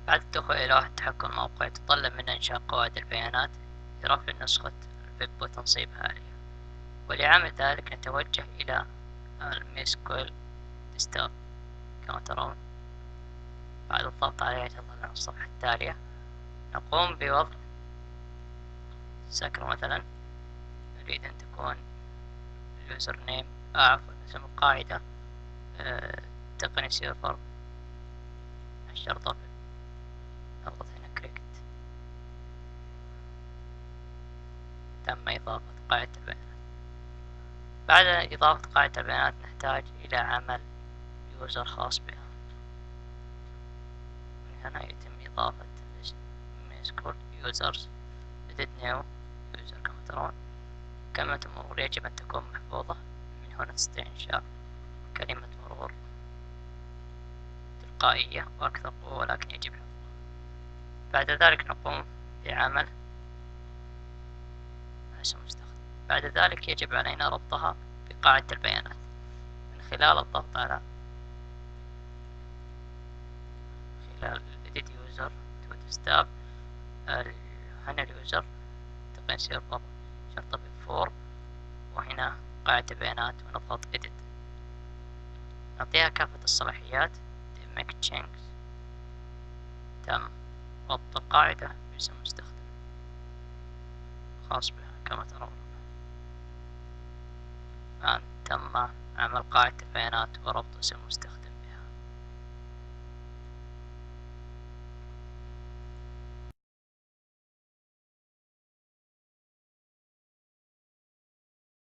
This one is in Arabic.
بعد الدخول إلى لوحة تحكم الموقع يتطلب منا إنشاء قواعد البيانات لرفع نسخة الفيب وتنصيبها عليها، ولعمل ذلك نتوجه إلى الميسكويل ديسكتوب كما ترون. بعد الضغط عليها تظهر لنا الصفحة التالية. نقوم بوضع سكر مثلا، نريد أن تكون اليوزر نيم عفوا اسم القاعدة تقني سيرفر الشرطة، نضغط هنا كريكت. تم إضافة قاعدة البيانات. بعد إضافة قاعدة البيانات نحتاج إلى عمل يوزر خاص بها. من هنا يتم إضافة مسكول يوزرز edit new user كما ترون. كلمة المرور يجب أن تكون محفوظة. من هنا تستطيع إنشاء كلمة مرور تلقائية وأكثر قوة، ولكن يجب حفظها. بعد ذلك نقوم بعمل اسم مستخدم. بعد ذلك يجب علينا ربطها بقاعدة البيانات من خلال الضغط على edit user to desktop. هنا اليوزر تقني سيرفر شرطة بيب 4، وهنا قاعدة البيانات ونضغط edit. نعطيها كافة الصلاحيات make changes. تم ربط القاعدة باسم مستخدم خاص بها كما ترون. الآن تم عمل قاعدة البيانات وربط اسم المستخدم.